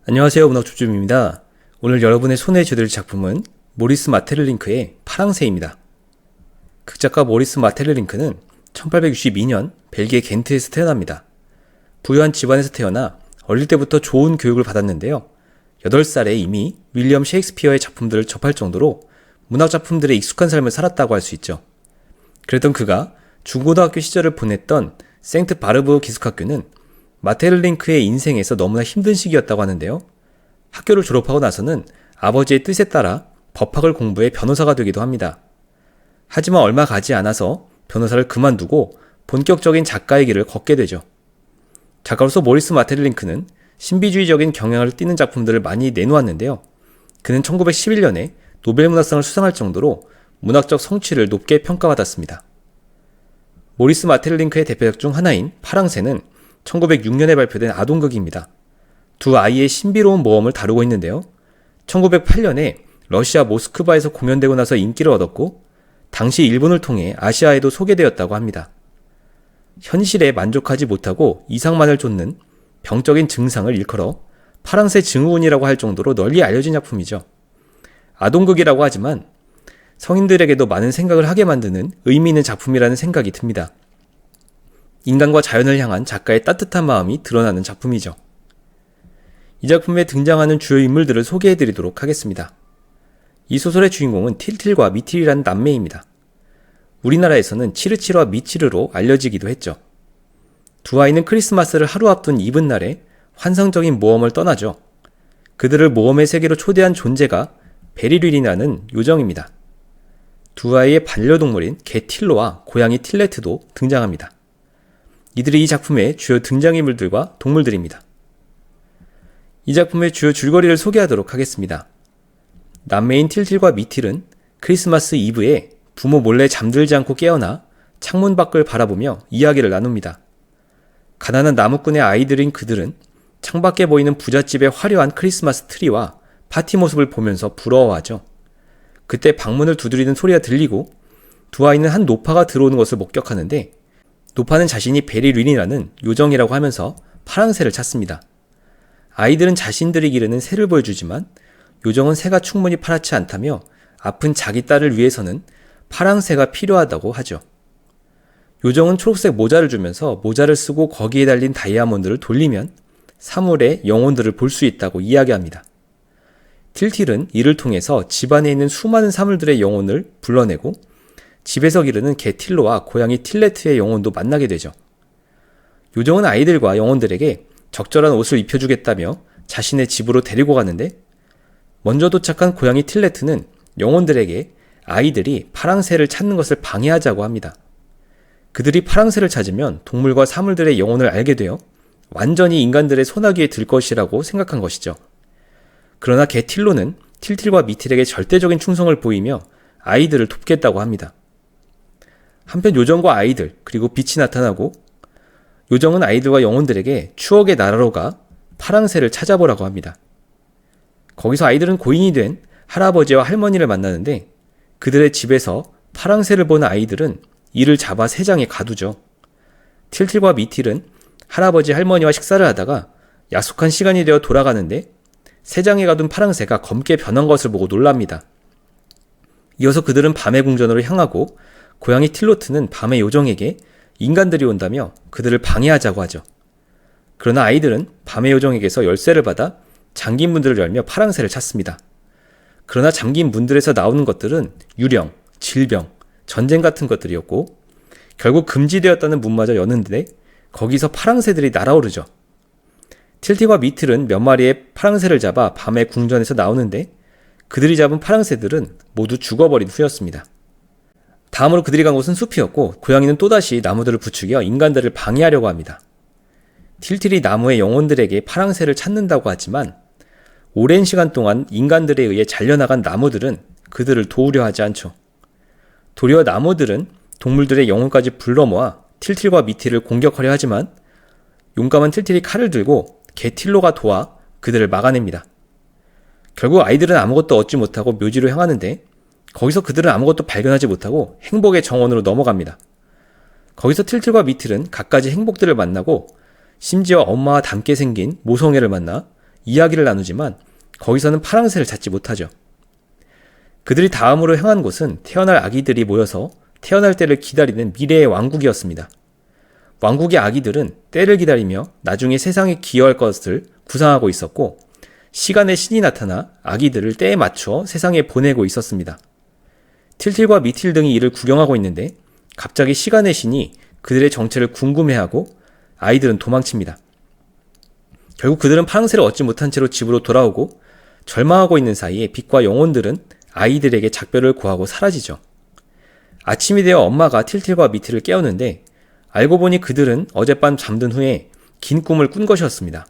안녕하세요, 문학초점입니다. 오늘 여러분의 손에 쥐어드릴 작품은 모리스 마테르링크의 파랑새입니다. 극작가 모리스 마테르링크는 1862년 벨기에 겐트에서 태어납니다. 부유한 집안에서 태어나 어릴 때부터 좋은 교육을 받았는데요. 8살에 이미 윌리엄 셰익스피어의 작품들을 접할 정도로 문학작품들에 익숙한 삶을 살았다고 할 수 있죠. 그랬던 그가 중고등학교 시절을 보냈던 생트 바르브 기숙학교는 마테르링크의 인생에서 너무나 힘든 시기였다고 하는데요. 학교를 졸업하고 나서는 아버지의 뜻에 따라 법학을 공부해 변호사가 되기도 합니다. 하지만 얼마 가지 않아서 변호사를 그만두고 본격적인 작가의 길을 걷게 되죠. 작가로서 모리스 마테르링크는 신비주의적인 경향을 띠는 작품들을 많이 내놓았는데요. 그는 1911년에 노벨문학상을 수상할 정도로 문학적 성취를 높게 평가받았습니다. 모리스 마테르링크의 대표작 중 하나인 파랑새는 1906년에 발표된 아동극입니다. 두 아이의 신비로운 모험을 다루고 있는데요. 1908년에 러시아 모스크바에서 공연되고 나서 인기를 얻었고 당시 일본을 통해 아시아에도 소개되었다고 합니다. 현실에 만족하지 못하고 이상만을 쫓는 병적인 증상을 일컬어 파랑새 증후군이라고 할 정도로 널리 알려진 작품이죠. 아동극이라고 하지만 성인들에게도 많은 생각을 하게 만드는 의미 있는 작품이라는 생각이 듭니다. 인간과 자연을 향한 작가의 따뜻한 마음이 드러나는 작품이죠. 이 작품에 등장하는 주요 인물들을 소개해드리도록 하겠습니다. 이 소설의 주인공은 틸틸과 미틸이라는 남매입니다. 우리나라에서는 치르치르와 미치르로 알려지기도 했죠. 두 아이는 크리스마스를 하루 앞둔 이브 날에 환상적인 모험을 떠나죠. 그들을 모험의 세계로 초대한 존재가 베리륜이라는 요정입니다. 두 아이의 반려동물인 개 틸로와 고양이 틸레트도 등장합니다. 이들이 이 작품의 주요 등장인물들과 동물들입니다. 이 작품의 주요 줄거리를 소개하도록 하겠습니다. 남매인 틸틸과 미틸은 크리스마스 이브에 부모 몰래 잠들지 않고 깨어나 창문 밖을 바라보며 이야기를 나눕니다. 가난한 나무꾼의 아이들인 그들은 창밖에 보이는 부잣집의 화려한 크리스마스 트리와 파티 모습을 보면서 부러워하죠. 그때 방문을 두드리는 소리가 들리고 두 아이는 한 노파가 들어오는 것을 목격하는데 노파는 자신이 베리륜이라는 요정이라고 하면서 파랑새를 찾습니다. 아이들은 자신들이 기르는 새를 보여주지만 요정은 새가 충분히 파랗지 않다며 아픈 자기 딸을 위해서는 파랑새가 필요하다고 하죠. 요정은 초록색 모자를 주면서 모자를 쓰고 거기에 달린 다이아몬드를 돌리면 사물의 영혼들을 볼 수 있다고 이야기합니다. 틸틸은 이를 통해서 집안에 있는 수많은 사물들의 영혼을 불러내고 집에서 기르는 개 틸로와 고양이 틸레트의 영혼도 만나게 되죠. 요정은 아이들과 영혼들에게 적절한 옷을 입혀주겠다며 자신의 집으로 데리고 가는데 먼저 도착한 고양이 틸레트는 영혼들에게 아이들이 파랑새를 찾는 것을 방해하자고 합니다. 그들이 파랑새를 찾으면 동물과 사물들의 영혼을 알게 되어 완전히 인간들의 소나기에 들 것이라고 생각한 것이죠. 그러나 개 틸로는 틸틸과 미틸에게 절대적인 충성을 보이며 아이들을 돕겠다고 합니다. 한편 요정과 아이들 그리고 빛이 나타나고 요정은 아이들과 영혼들에게 추억의 나라로 가 파랑새를 찾아보라고 합니다. 거기서 아이들은 고인이 된 할아버지와 할머니를 만나는데 그들의 집에서 파랑새를 본 아이들은 이를 잡아 새장에 가두죠. 틸틸과 미틸은 할아버지 할머니와 식사를 하다가 약속한 시간이 되어 돌아가는데 새장에 가둔 파랑새가 검게 변한 것을 보고 놀랍니다. 이어서 그들은 밤의 궁전으로 향하고 고양이 틸로트는 밤의 요정에게 인간들이 온다며 그들을 방해하자고 하죠. 그러나 아이들은 밤의 요정에게서 열쇠를 받아 잠긴 문들을 열며 파랑새를 찾습니다. 그러나 잠긴 문들에서 나오는 것들은 유령, 질병, 전쟁 같은 것들이었고 결국 금지되었다는 문마저 여는데 거기서 파랑새들이 날아오르죠. 틸틸과 미틸은 몇 마리의 파랑새를 잡아 밤의 궁전에서 나오는데 그들이 잡은 파랑새들은 모두 죽어버린 후였습니다. 다음으로 그들이 간 곳은 숲이었고 고양이는 또다시 나무들을 부추겨 인간들을 방해하려고 합니다. 틸틸이 나무의 영혼들에게 파랑새를 찾는다고 하지만 오랜 시간 동안 인간들에 의해 잘려나간 나무들은 그들을 도우려 하지 않죠. 도리어 나무들은 동물들의 영혼까지 불러 모아 틸틸과 미틸을 공격하려 하지만 용감한 틸틸이 칼을 들고 개 틸로가 도와 그들을 막아냅니다. 결국 아이들은 아무것도 얻지 못하고 묘지로 향하는데 거기서 그들은 아무것도 발견하지 못하고 행복의 정원으로 넘어갑니다. 거기서 틸틸과 미틸은 갖가지 행복들을 만나고 심지어 엄마와 닮게 생긴 모성애를 만나 이야기를 나누지만 거기서는 파랑새를 찾지 못하죠. 그들이 다음으로 향한 곳은 태어날 아기들이 모여서 태어날 때를 기다리는 미래의 왕국이었습니다. 왕국의 아기들은 때를 기다리며 나중에 세상에 기여할 것을 구상하고 있었고, 시간의 신이 나타나 아기들을 때에 맞춰 세상에 보내고 있었습니다. 틸틸과 미틸 등이 이를 구경하고 있는데 갑자기 시간의 신이 그들의 정체를 궁금해하고 아이들은 도망칩니다. 결국 그들은 파랑새를 얻지 못한 채로 집으로 돌아오고 절망하고 있는 사이에 빛과 영혼들은 아이들에게 작별을 고하고 사라지죠. 아침이 되어 엄마가 틸틸과 미틸을 깨우는데 알고 보니 그들은 어젯밤 잠든 후에 긴 꿈을 꾼 것이었습니다.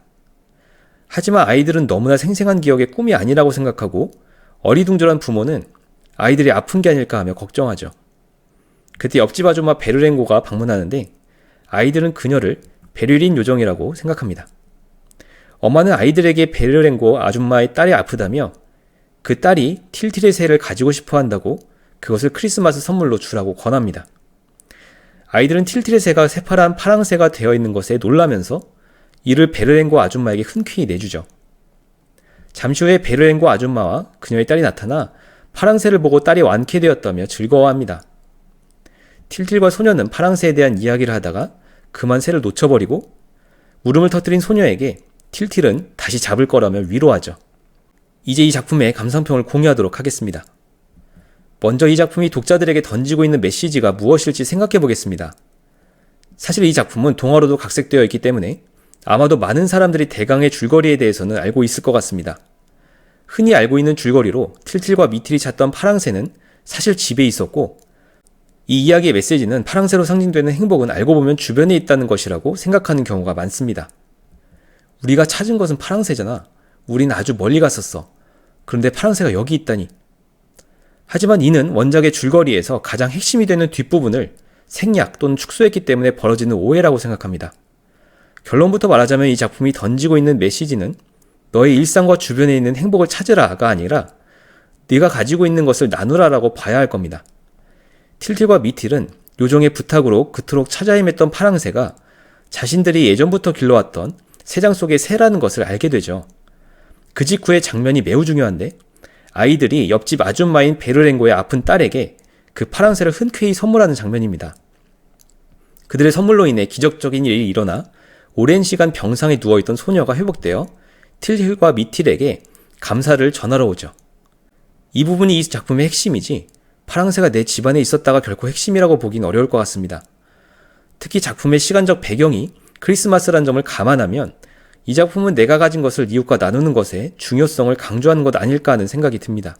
하지만 아이들은 너무나 생생한 기억의 꿈이 아니라고 생각하고 어리둥절한 부모는 아이들이 아픈 게 아닐까 하며 걱정하죠. 그때 옆집 아줌마 베르랭고가 방문하는데 아이들은 그녀를 베르린 요정이라고 생각합니다. 엄마는 아이들에게 베르랭고 아줌마의 딸이 아프다며 그 딸이 틸틸의 새를 가지고 싶어 한다고 그것을 크리스마스 선물로 주라고 권합니다. 아이들은 틸틸의 새가 새파란 파랑새가 되어 있는 것에 놀라면서 이를 베르랭고 아줌마에게 흔쾌히 내주죠. 잠시 후에 베르랭고 아줌마와 그녀의 딸이 나타나 파랑새를 보고 딸이 완쾌되었다며 즐거워합니다. 틸틸과 소녀는 파랑새에 대한 이야기를 하다가 그만 새를 놓쳐버리고 울음을 터뜨린 소녀에게 틸틸은 다시 잡을 거라며 위로하죠. 이제 이 작품의 감상평을 공유하도록 하겠습니다. 먼저 이 작품이 독자들에게 던지고 있는 메시지가 무엇일지 생각해 보겠습니다. 사실 이 작품은 동화로도 각색되어 있기 때문에 아마도 많은 사람들이 대강의 줄거리에 대해서는 알고 있을 것 같습니다. 흔히 알고 있는 줄거리로 틸틸과 미틸이 찾던 파랑새는 사실 집에 있었고, 이 이야기의 메시지는 파랑새로 상징되는 행복은 알고 보면 주변에 있다는 것이라고 생각하는 경우가 많습니다. 우리가 찾은 것은 파랑새잖아. 우린 아주 멀리 갔었어. 그런데 파랑새가 여기 있다니. 하지만 이는 원작의 줄거리에서 가장 핵심이 되는 뒷부분을 생략 또는 축소했기 때문에 벌어지는 오해라고 생각합니다. 결론부터 말하자면 이 작품이 던지고 있는 메시지는 너의 일상과 주변에 있는 행복을 찾으라가 아니라 네가 가지고 있는 것을 나누라라고 봐야 할 겁니다. 틸틸과 미틸은 요정의 부탁으로 그토록 찾아 헤맸던 파랑새가 자신들이 예전부터 길러왔던 새장 속의 새라는 것을 알게 되죠. 그 직후의 장면이 매우 중요한데, 아이들이 옆집 아줌마인 베르랭고의 아픈 딸에게 그 파랑새를 흔쾌히 선물하는 장면입니다. 그들의 선물로 인해 기적적인 일이 일어나 오랜 시간 병상에 누워있던 소녀가 회복되어 틸틸과 미틸에게 감사를 전하러 오죠. 이 부분이 이 작품의 핵심이지 파랑새가 내 집안에 있었다가 결코 핵심이라고 보긴 어려울 것 같습니다. 특히 작품의 시간적 배경이 크리스마스란 점을 감안하면 이 작품은 내가 가진 것을 이웃과 나누는 것의 중요성을 강조하는 것 아닐까 하는 생각이 듭니다.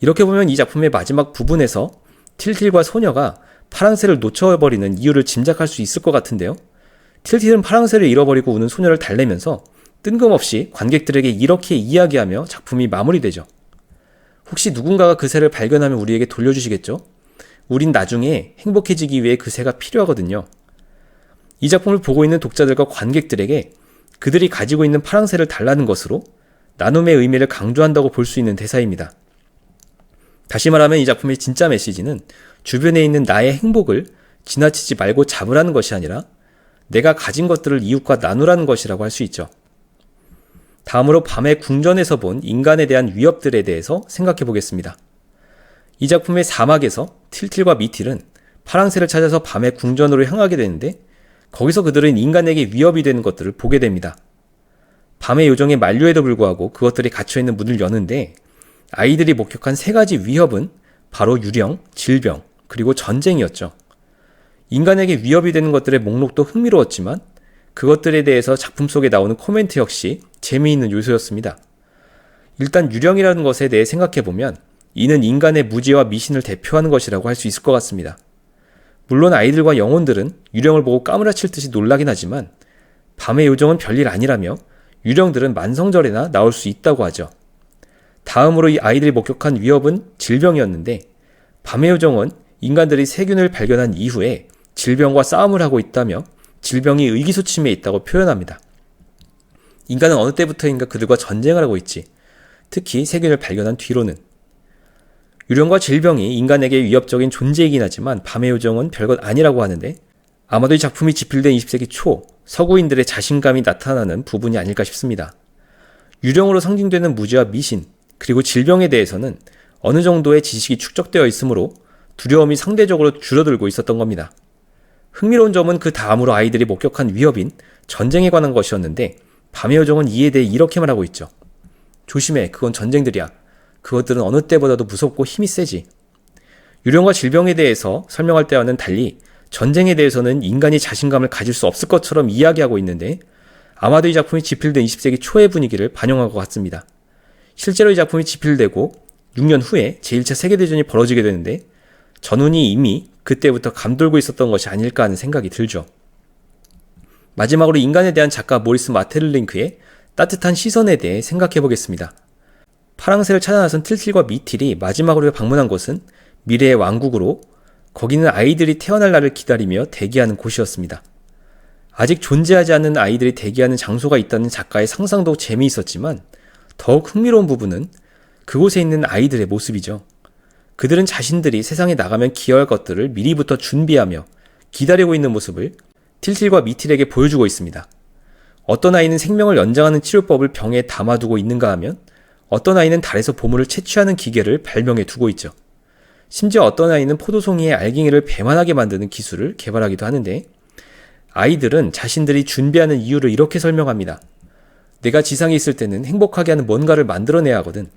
이렇게 보면 이 작품의 마지막 부분에서 틸틸과 소녀가 파랑새를 놓쳐버리는 이유를 짐작할 수 있을 것 같은데요. 틸틸은 파랑새를 잃어버리고 우는 소녀를 달래면서 뜬금없이 관객들에게 이렇게 이야기하며 작품이 마무리되죠. 혹시 누군가가 그 새를 발견하면 우리에게 돌려주시겠죠? 우린 나중에 행복해지기 위해 그 새가 필요하거든요. 이 작품을 보고 있는 독자들과 관객들에게 그들이 가지고 있는 파랑새를 달라는 것으로 나눔의 의미를 강조한다고 볼 수 있는 대사입니다. 다시 말하면 이 작품의 진짜 메시지는 주변에 있는 나의 행복을 지나치지 말고 잡으라는 것이 아니라 내가 가진 것들을 이웃과 나누라는 것이라고 할 수 있죠. 다음으로 밤의 궁전에서 본 인간에 대한 위협들에 대해서 생각해 보겠습니다. 이 작품의 사막에서 틸틸과 미틸은 파랑새를 찾아서 밤의 궁전으로 향하게 되는데 거기서 그들은 인간에게 위협이 되는 것들을 보게 됩니다. 밤의 요정의 만류에도 불구하고 그것들이 갇혀있는 문을 여는데 아이들이 목격한 세 가지 위협은 바로 유령, 질병, 그리고 전쟁이었죠. 인간에게 위협이 되는 것들의 목록도 흥미로웠지만 그것들에 대해서 작품 속에 나오는 코멘트 역시 재미있는 요소였습니다. 일단 유령이라는 것에 대해 생각해보면 이는 인간의 무지와 미신을 대표하는 것이라고 할 수 있을 것 같습니다. 물론 아이들과 영혼들은 유령을 보고 까무라칠 듯이 놀라긴 하지만 밤의 요정은 별일 아니라며 유령들은 만성절에나 나올 수 있다고 하죠. 다음으로 이 아이들이 목격한 위협은 질병이었는데 밤의 요정은 인간들이 세균을 발견한 이후에 질병과 싸움을 하고 있다며 질병이 의기소침해 있다고 표현합니다. 인간은 어느 때부터인가 그들과 전쟁을 하고 있지. 특히 세균을 발견한 뒤로는. 유령과 질병이 인간에게 위협적인 존재이긴 하지만 밤의 요정은 별것 아니라고 하는데 아마도 이 작품이 집필된 20세기 초 서구인들의 자신감이 나타나는 부분이 아닐까 싶습니다. 유령으로 상징되는 무지와 미신, 그리고 질병에 대해서는 어느 정도의 지식이 축적되어 있으므로 두려움이 상대적으로 줄어들고 있었던 겁니다. 흥미로운 점은 그 다음으로 아이들이 목격한 위협인 전쟁에 관한 것이었는데 밤의 요정은 이에 대해 이렇게 말하고 있죠. 조심해, 그건 전쟁들이야. 그것들은 어느 때보다도 무섭고 힘이 세지. 유령과 질병에 대해서 설명할 때와는 달리 전쟁에 대해서는 인간이 자신감을 가질 수 없을 것처럼 이야기하고 있는데 아마도 이 작품이 집필된 20세기 초의 분위기를 반영한 것 같습니다. 실제로 이 작품이 집필되고 6년 후에 제1차 세계대전이 벌어지게 되는데 전운이 이미 그때부터 감돌고 있었던 것이 아닐까 하는 생각이 들죠. 마지막으로 인간에 대한 작가 모리스 마테를링크의 따뜻한 시선에 대해 생각해 보겠습니다. 파랑새를 찾아 나선 틸틸과 미틸이 마지막으로 방문한 곳은 미래의 왕국으로 거기는 아이들이 태어날 날을 기다리며 대기하는 곳이었습니다. 아직 존재하지 않는 아이들이 대기하는 장소가 있다는 작가의 상상도 재미있었지만 더욱 흥미로운 부분은 그곳에 있는 아이들의 모습이죠. 그들은 자신들이 세상에 나가면 기여할 것들을 미리부터 준비하며 기다리고 있는 모습을 틸틸과 미틸에게 보여주고 있습니다. 어떤 아이는 생명을 연장하는 치료법을 병에 담아두고 있는가 하면 어떤 아이는 달에서 보물을 채취하는 기계를 발명해 두고 있죠. 심지어 어떤 아이는 포도송이의 알갱이를 배만하게 만드는 기술을 개발하기도 하는데 아이들은 자신들이 준비하는 이유를 이렇게 설명합니다. 내가 지상에 있을 때는 행복하게 하는 뭔가를 만들어내야 하거든.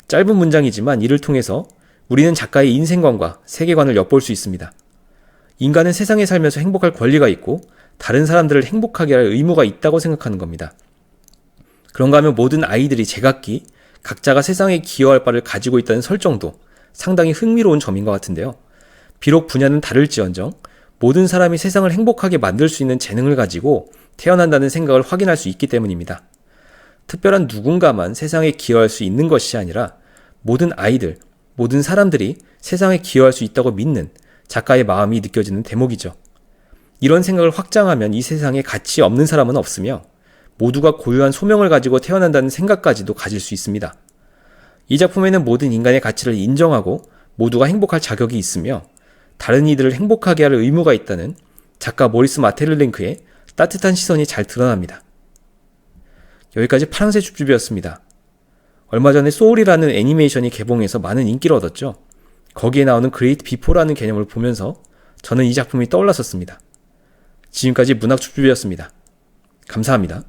짧은 문장이지만 이를 통해서 우리는 작가의 인생관과 세계관을 엿볼 수 있습니다. 인간은 세상에 살면서 행복할 권리가 있고 다른 사람들을 행복하게 할 의무가 있다고 생각하는 겁니다. 그런가 하면 모든 아이들이 제각기 각자가 세상에 기여할 바를 가지고 있다는 설정도 상당히 흥미로운 점인 것 같은데요. 비록 분야는 다를지언정 모든 사람이 세상을 행복하게 만들 수 있는 재능을 가지고 태어난다는 생각을 확인할 수 있기 때문입니다. 특별한 누군가만 세상에 기여할 수 있는 것이 아니라 모든 아이들, 모든 사람들이 세상에 기여할 수 있다고 믿는 작가의 마음이 느껴지는 대목이죠. 이런 생각을 확장하면 이 세상에 가치 없는 사람은 없으며 모두가 고유한 소명을 가지고 태어난다는 생각까지도 가질 수 있습니다. 이 작품에는 모든 인간의 가치를 인정하고 모두가 행복할 자격이 있으며 다른 이들을 행복하게 할 의무가 있다는 작가 모리스 마테를링크의 따뜻한 시선이 잘 드러납니다. 여기까지 파랑새 줍줍이었습니다. 얼마 전에 소울이라는 애니메이션이 개봉해서 많은 인기를 얻었죠. 거기에 나오는 그레이트 비포라는 개념을 보면서 저는 이 작품이 떠올랐었습니다. 지금까지 문학 줍줍이었습니다. 감사합니다.